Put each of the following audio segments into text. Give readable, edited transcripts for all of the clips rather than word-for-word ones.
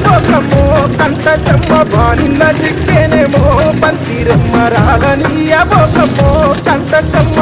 బోకమ్మో కంట చెమ్మ బానిన్న చిక్కేనేమో పంతిరమ్మ రాగనీయ బోకమ్మో కంట చెమ్మ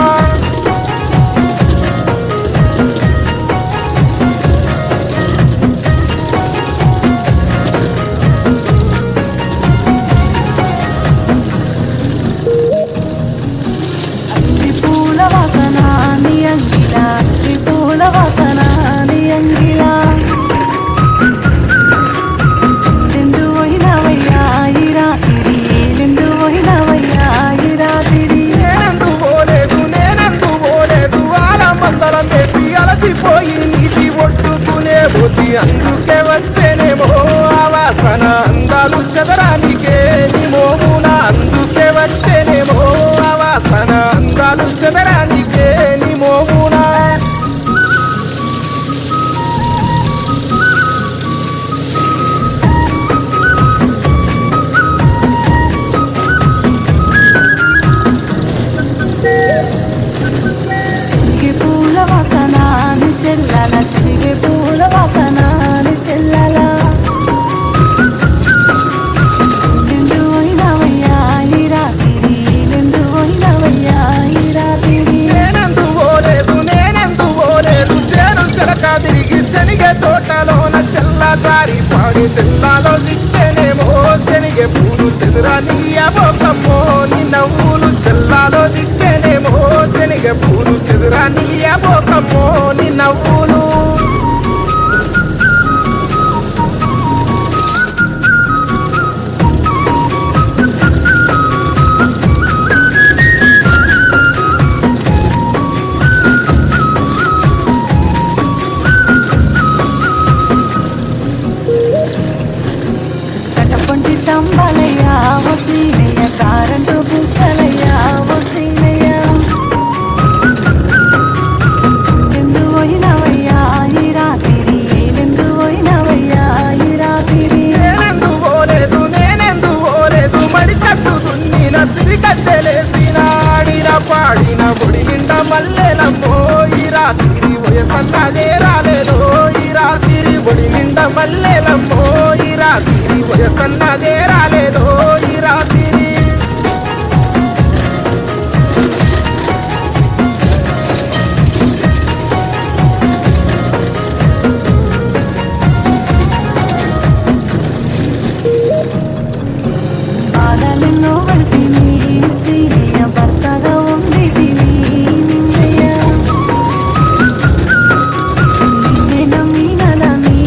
అందుకే వచ్చేనేమో ఆవాసన అందాలు చెదరానికే నీ మోమున అందుకే వచ్చేనేమో ఆవాసన అందాలు చెదరానికే నీ మోమున శనిగే పూల వాసన చెల్లాల శనిగే పూల వాసన చెల్లాల నిండు పోయినవయ్యా ఈ రాత్రి నిండు పోయినవయ్యా ఈ రాత్రి నేనెందు పోలేదు చేను చెలక తిరిగి శనిగే తోటలోన చెల్ల జారి పాడి చెల్లాలో దిక్కేనేమో శనిగే పూలు చెదురా నీయబోకమ్మో నీ నవ్వులు చెల్లాలో దిక్కేనేమో శనిగే పూలు చెదురా నీయబోకమ్మో నీ నవ్వులు కటపంటి తంబాలయ్యా వసీనయ్య కారంటు బుక్కలయ్యా వసీనయ్య నిండు పోయినవయ్యా ఈ రాత్రి నిండు పోయినవయ్యా ఈ రాత్రి నేనెందు పోలేదు మడి కట్టు దున్నిన సిరి కట్టెలేసిన ఆడిన పాడిన బొడి నిండా మల్లెలమ్మో ఈ రాత్రి వయసన్నదే రాలేదో ఈ రాత్రి బొడి నిండా మల్లెలమ్మో ఈ రాత్రి వయసన్నదే రాలేదో ఈ రాత్రి బాధలెన్నో పడితిని సీనయ్య భర్తగా ఉంది తిని నిన్నయ్య నిన్నే నమ్మినదని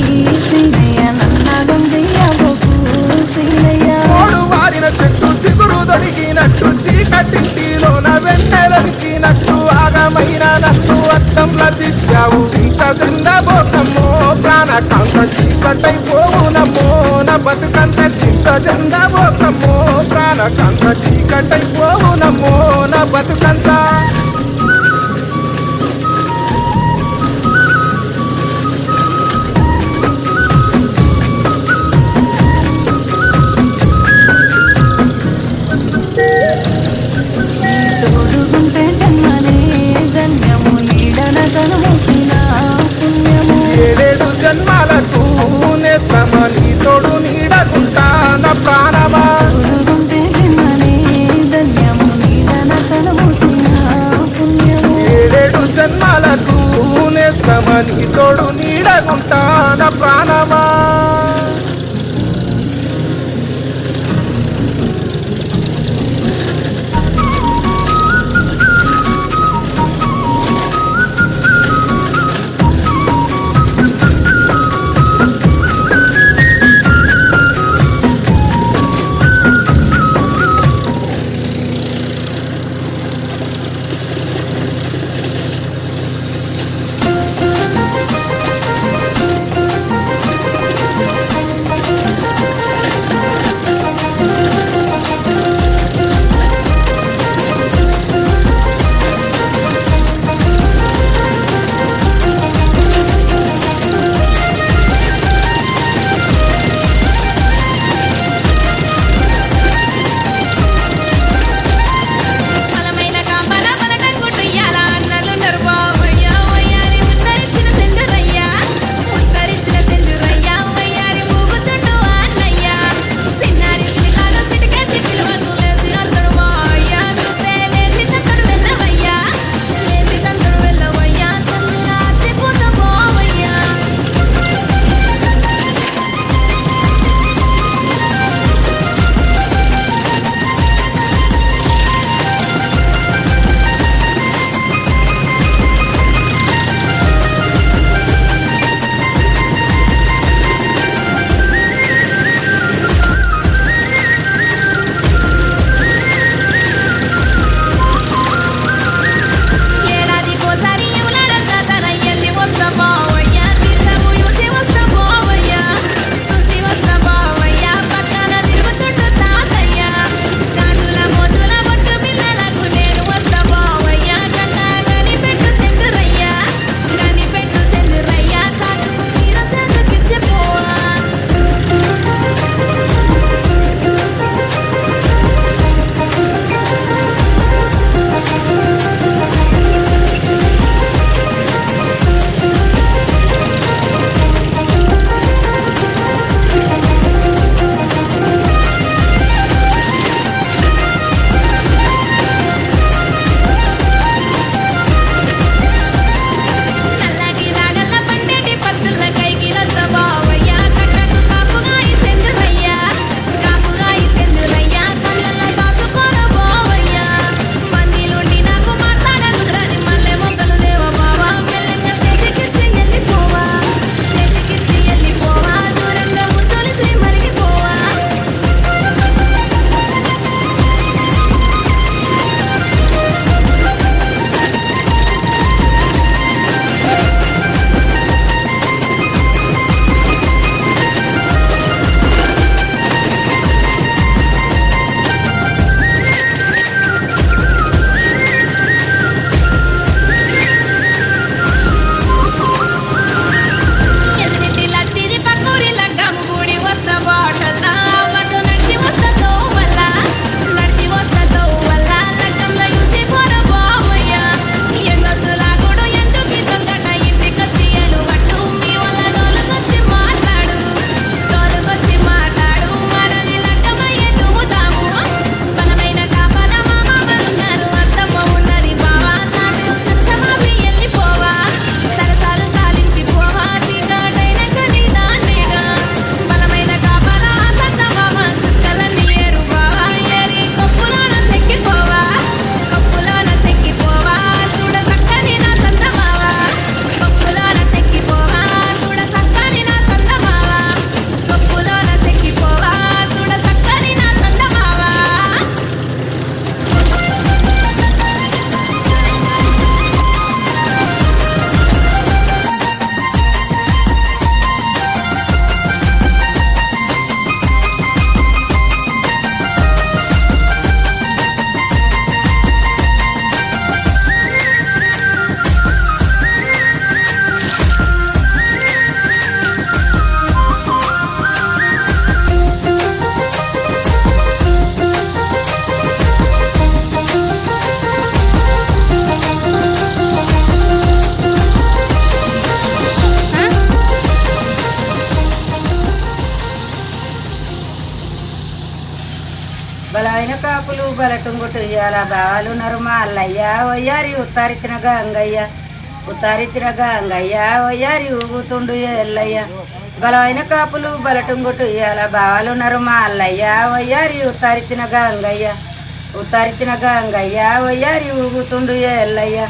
సీనయ్య నన్నాగం చెయ్యబోకు సీనయ్య మోడు వారిన చెట్టు చిగురు దొరికినట్టు చీకటింటిలోన వెన్నెలరికినట్టు ఆగమైన నన్ను అద్దంలా దిద్దావు చింత జెండబోకమ్మో ప్రాణకాంత చీకటైపోవునమ్మో నా బతుకంత చింత జెండబోకమ్మో ప్రాణకాంత చీకటైపోవునమ్మో నా బతుకంత తోడుగుంటే జన్మనే ధన్యము నీడన కనుమూసిన పుణ్యము ఏడేడు జన్మాలకు నేస్తమని తోడు నీడకుంటా నా ప్రాణమా తోడుగుంటే జన్మనే ధన్యము నీడన కనుమూసిన పుణ్యము ఏడేడు జన్మాలకు నేస్తమని తోడు నీడకుంటా నా ప్రాణమా కాపులు బలటుంగుటు ఇయ్యాల బావాలు నరుమా అల్లయ్య వయ్యారి ఉత్తారిచిన గంగయ్య ఉత్తారిచిన గంగయ్య వయ్యారి ఊగుతుండు ఎల్లయ్య బలమైన కాపులు బలటుంగుటు ఇయ్యాల బావాలు నరుమా అల్లయ్య వయ్యారి ఉత్తారిచిన గంగయ్య ఉత్తారిచిన గంగయ్య వయ్యారి ఊగుతుండు ఎల్లయ్య